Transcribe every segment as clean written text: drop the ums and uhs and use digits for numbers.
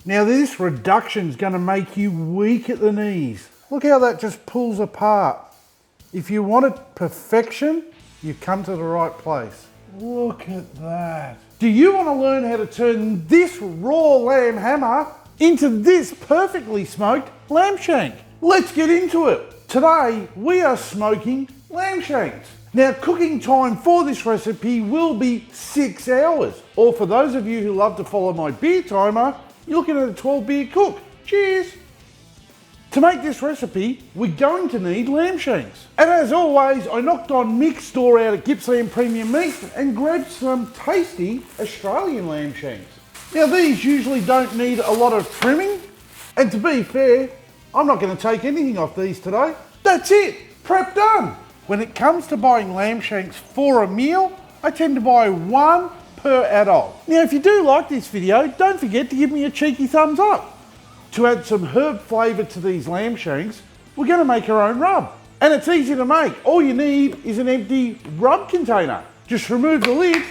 Now this reduction is going to make you weak at the knees. Look how that just pulls apart. If you wanted perfection, you've come to the right place. Look at that. Do you want to learn how to turn this raw lamb hammer into this perfectly smoked lamb shank? Let's get into it. Today we are smoking lamb shanks. Now cooking time for this recipe will be 6 hours, or for those of you who love to follow my beer timer, you're looking at a 12 beer cook. Cheers! To make this recipe, we're going to need lamb shanks. And as always, I knocked on Mick's store out at Gippsland Premium Meat and grabbed some tasty Australian lamb shanks. Now these usually don't need a lot of trimming, and to be fair, I'm not going to take anything off these today. That's it, prep done. When it comes to buying lamb shanks for a meal, I tend to buy one per adult. Now if you do like this video, don't forget to give me a cheeky thumbs up. To add some herb flavour to these lamb shanks, we're going to make our own rub. And it's easy to make. All you need is an empty rub container. Just remove the lid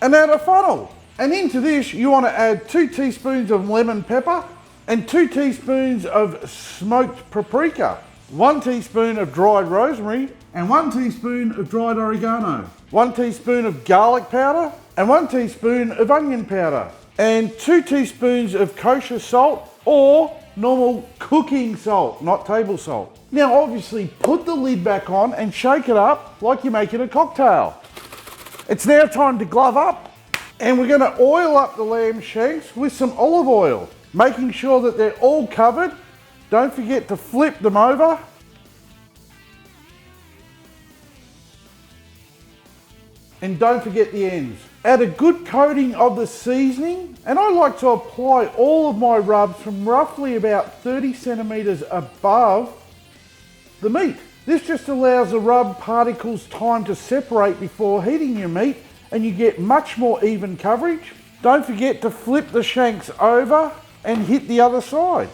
and add a funnel. And into this you want to add 2 teaspoons of lemon pepper and 2 teaspoons of smoked paprika, 1 teaspoon of dried rosemary and 1 teaspoon of dried oregano, 1 teaspoon of garlic powder and 1 teaspoon of onion powder, and 2 teaspoons of kosher salt or normal cooking salt, not table salt. Now obviously put the lid back on and shake it up like you're making a cocktail. It's now time to glove up, and we're going to oil up the lamb shanks with some olive oil, making sure that they're all covered. Don't forget to flip them over. And don't forget the ends. Add a good coating of the seasoning, and I like to apply all of my rubs from roughly about 30 centimeters above the meat. This just allows the rub particles time to separate before heating your meat, and you get much more even coverage. Don't forget to flip the shanks over and hit the other side.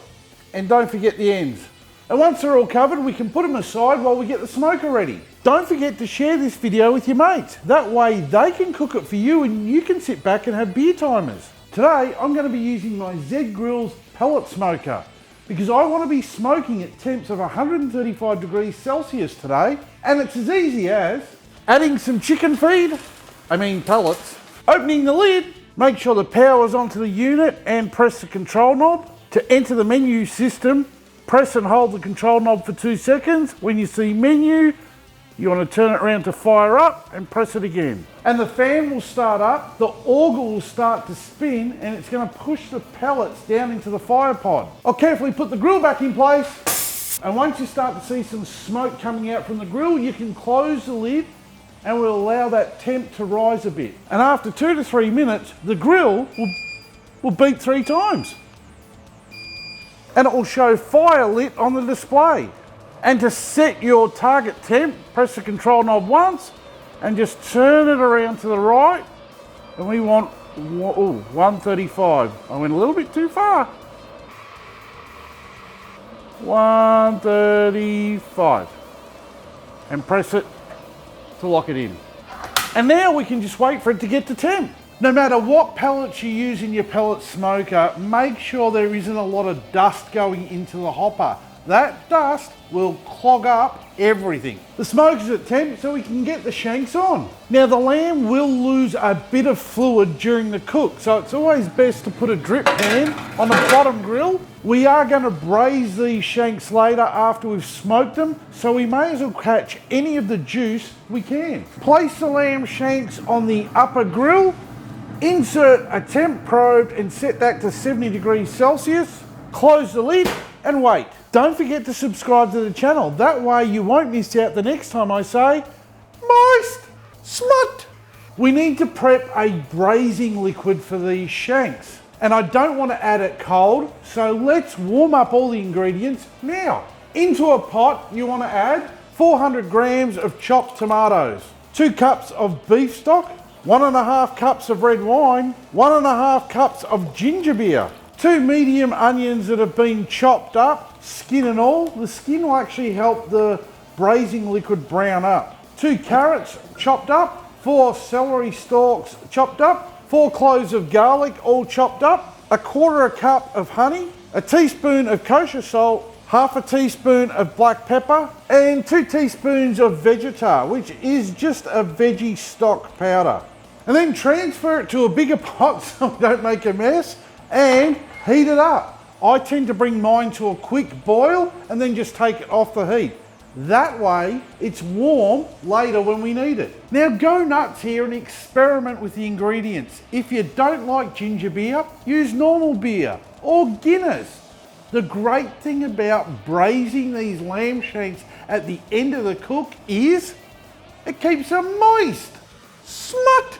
And don't forget the ends. And once they're all covered, we can put them aside while we get the smoker ready. Don't forget to share this video with your mates. That way they can cook it for you and you can sit back and have beer timers. Today, I'm going to be using my Z Grill's pellet smoker because I want to be smoking at temps of 135 degrees Celsius today. And it's as easy as adding some chicken feed, pellets, opening the lid, make sure the power's onto the unit and press the control knob. To enter the menu system, press and hold the control knob for 2 seconds. When you see menu, you want to turn it around to fire up and press it again. And the fan will start up, the auger will start to spin, and it's going to push the pellets down into the fire pod. I'll carefully put the grill back in place, and once you start to see some smoke coming out from the grill, you can close the lid and we'll allow that temp to rise a bit. And after 2 to 3 minutes, the grill will beep 3 times. And it will show fire lit on the display. And to set your target temp, press the control knob once and just turn it around to the right. And we want 135. I went a little bit too far. 135. And press it to lock it in. And now we can just wait for it to get to temp. No matter what pellets you use in your pellet smoker, make sure there isn't a lot of dust going into the hopper. That dust will clog up everything. The smoker's at temp, so we can get the shanks on. Now the lamb will lose a bit of fluid during the cook, so it's always best to put a drip pan on the bottom grill. We are going to braise these shanks later after we've smoked them, so we may as well catch any of the juice we can. Place the lamb shanks on the upper grill. Insert a temp probe and set that to 70 degrees Celsius. Close the lid and wait. Don't forget to subscribe to the channel. That way you won't miss out the next time I say, moist, smut. We need to prep a braising liquid for these shanks. And I don't want to add it cold, so let's warm up all the ingredients now. Into a pot, you want to add 400 grams of chopped tomatoes, 2 cups of beef stock, 1.5 cups of red wine, 1.5 cups of ginger beer, 2 medium onions that have been chopped up, skin and all. The skin will actually help the braising liquid brown up. 2 carrots chopped up, 4 celery stalks chopped up, 4 cloves of garlic all chopped up, 1/4 cup of honey, a teaspoon of kosher salt, half a teaspoon of black pepper, and 2 teaspoons of Vegetar, which is just a veggie stock powder. And then transfer it to a bigger pot so we don't make a mess, and heat it up. I tend to bring mine to a quick boil and then just take it off the heat. That way it's warm later when we need it. Now go nuts here and experiment with the ingredients. If you don't like ginger beer, use normal beer or Guinness. The great thing about braising these lamb shanks at the end of the cook is it keeps them moist. Smut!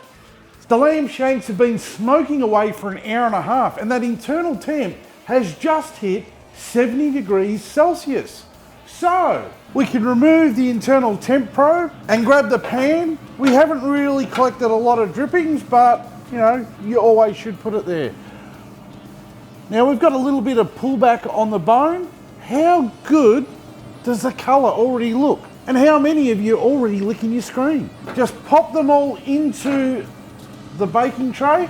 The lamb shanks have been smoking away for 1.5 hours and that internal temp has just hit 70 degrees Celsius. So we can remove the internal temp probe and grab the pan. We haven't really collected a lot of drippings, but you know, you always should put it there. Now we've got a little bit of pullback on the bone. How good does the colour already look? And how many of you are already licking your screen? Just pop them all into the baking tray.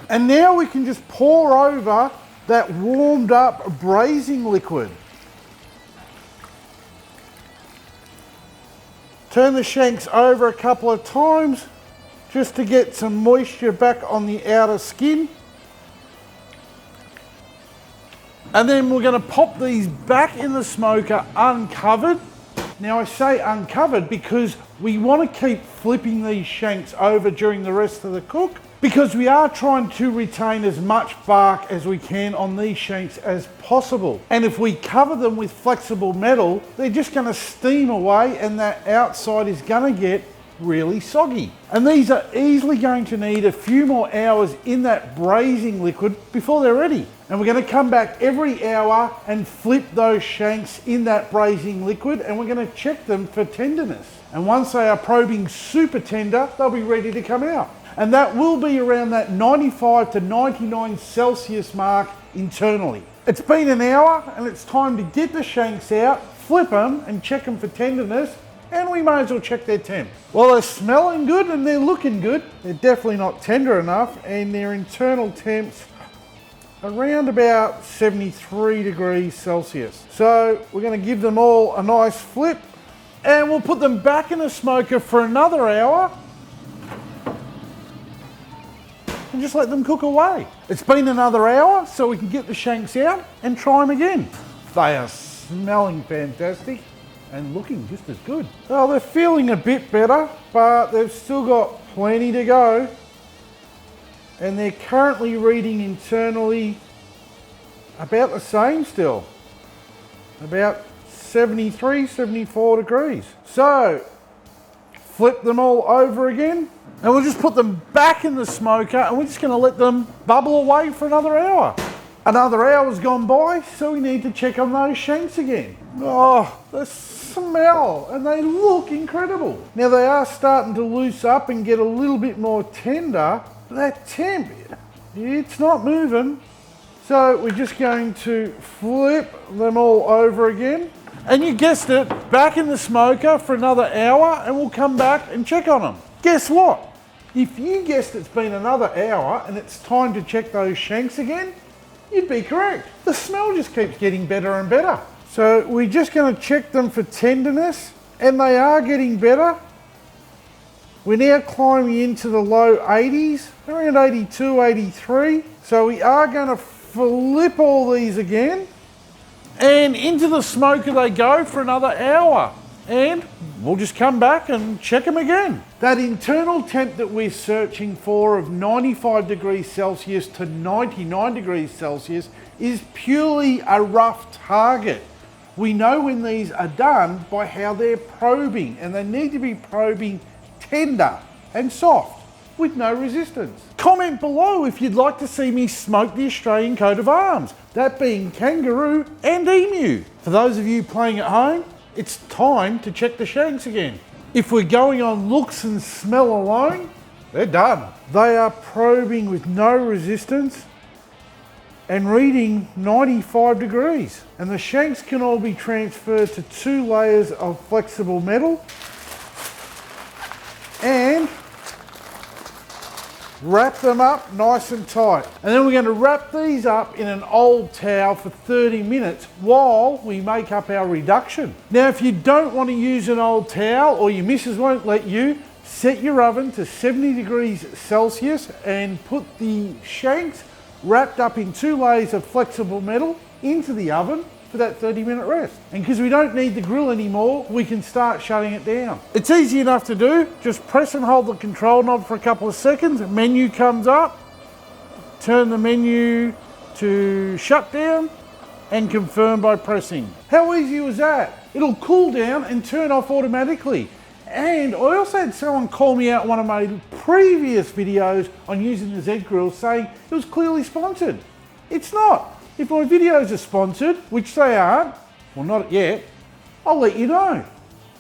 And now we can just pour over that warmed up braising liquid. Turn the shanks over a couple of times just to get some moisture back on the outer skin. And then we're going to pop these back in the smoker uncovered. Now I say uncovered because we want to keep flipping these shanks over during the rest of the cook, because we are trying to retain as much bark as we can on these shanks as possible. And if we cover them with flexible metal, they're just going to steam away and that outside is going to get really soggy. And these are easily going to need a few more hours in that braising liquid before they're ready. And we're going to come back every hour and flip those shanks in that braising liquid, and we're going to check them for tenderness. And once they are probing super tender, they'll be ready to come out. And that will be around that 95 to 99 Celsius mark internally. It's been an hour and it's time to get the shanks out, flip them and check them for tenderness, and we may as well check their temp. Well, they're smelling good and they're looking good. They're definitely not tender enough, and their internal temps around about 73 degrees Celsius. So we're going to give them all a nice flip and we'll put them back in the smoker for another hour and just let them cook away. It's been another hour, so we can get the shanks out and try them again. They are smelling fantastic and looking just as good. Well, they're feeling a bit better, but they've still got plenty to go. And they're currently reading internally about the same still, about 73, 74 degrees. So flip them all over again and we'll just put them back in the smoker and we're just going to let them bubble away for another hour. Another hour's gone by, so we need to check on those shanks again. Oh, the smell, and they look incredible. Now they are starting to loose up and get a little bit more tender. That temp, it's not moving. So we're just going to flip them all over again. And you guessed it, back in the smoker for another hour and we'll come back and check on them. Guess what? If you guessed it's been another hour and it's time to check those shanks again, you'd be correct. The smell just keeps getting better and better. So we're just going to check them for tenderness, and they are getting better. We're now climbing into the low 80s, around 82, 83. So we are going to flip all these again, and into the smoker they go for another hour. And we'll just come back and check them again. That internal temp that we're searching for of 95 degrees Celsius to 99 degrees Celsius is purely a rough target. We know when these are done by how they're probing, and they need to be probing tender and soft with no resistance. Comment below if you'd like to see me smoke the Australian coat of arms, that being kangaroo and emu. For those of you playing at home, it's time to check the shanks again. If we're going on looks and smell alone, they're done. They are probing with no resistance and reading 95 degrees. And the shanks can all be transferred to 2 layers of flexible metal. And Wrap them up nice and tight. And then we're going to wrap these up in an old towel for 30 minutes while we make up our reduction. Now, if you don't want to use an old towel or your missus won't let you, set your oven to 70 degrees Celsius and put the shanks wrapped up in 2 layers of flexible metal into the oven for that 30-minute rest. And because we don't need the grill anymore, we can start shutting it down. It's easy enough to do. Just press and hold the control knob for a couple of seconds. A menu comes up. Turn the menu to shut down and confirm by pressing. How easy was that? It'll cool down and turn off automatically. And I also had someone call me out in one of my previous videos on using the Z grill saying it was clearly sponsored. It's not. If my videos are sponsored, which they aren't, well, not yet, I'll let you know.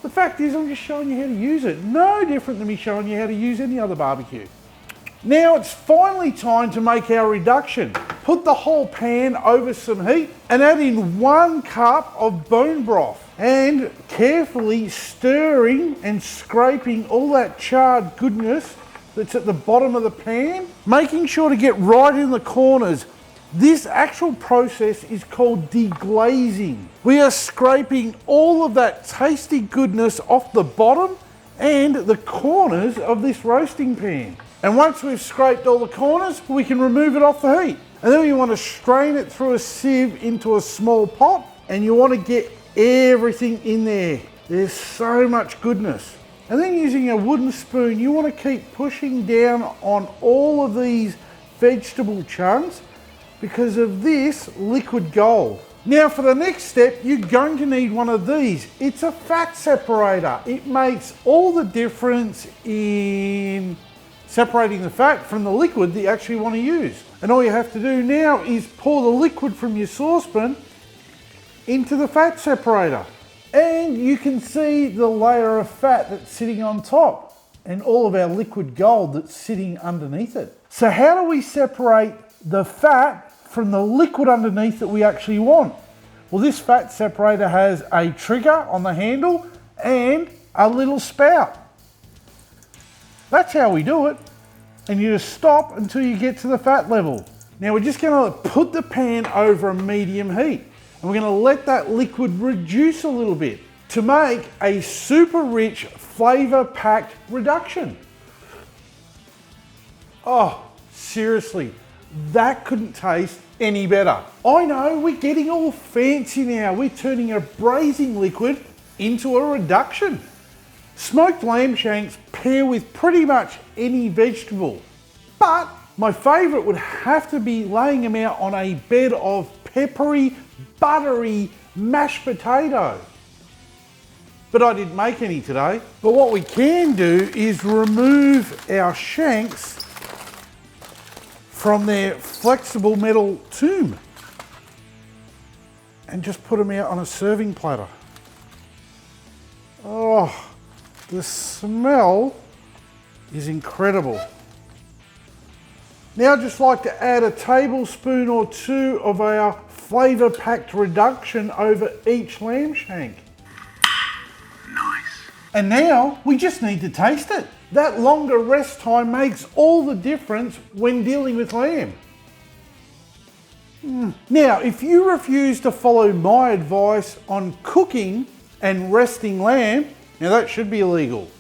The fact is, I'm just showing you how to use it. No different than me showing you how to use any other barbecue. Now it's finally time to make our reduction. Put the whole pan over some heat and add in 1 cup of bone broth and carefully stirring and scraping all that charred goodness that's at the bottom of the pan, making sure to get right in the corners. This actual process is called deglazing. We are scraping all of that tasty goodness off the bottom and the corners of this roasting pan. And once we've scraped all the corners, we can remove it off the heat. And then you want to strain it through a sieve into a small pot, and you want to get everything in there. There's so much goodness. And then using a wooden spoon, you want to keep pushing down on all of these vegetable chunks because of this liquid gold. Now for the next step, you're going to need one of these. It's a fat separator. It makes all the difference in separating the fat from the liquid that you actually want to use. And all you have to do now is pour the liquid from your saucepan into the fat separator. And you can see the layer of fat that's sitting on top and all of our liquid gold that's sitting underneath it. So how do we separate the fat from the liquid underneath that we actually want? Well, this fat separator has a trigger on the handle and a little spout. That's how we do it. And you just stop until you get to the fat level. Now we're just going to put the pan over a medium heat and we're going to let that liquid reduce a little bit to make a super rich flavor packed reduction. Oh, seriously. That couldn't taste any better. I know, we're getting all fancy now. We're turning a braising liquid into a reduction. Smoked lamb shanks pair with pretty much any vegetable. But my favourite would have to be laying them out on a bed of peppery, buttery mashed potato. But I didn't make any today. But what we can do is remove our shanks from their flexible metal tomb and just put them out on a serving platter. Oh, the smell is incredible. Now I'd just like to add a tablespoon or 2 of our flavour packed reduction over each lamb shank. Nice. And now we just need to taste it. That longer rest time makes all the difference when dealing with lamb. Now, if you refuse to follow my advice on cooking and resting lamb, now that should be illegal.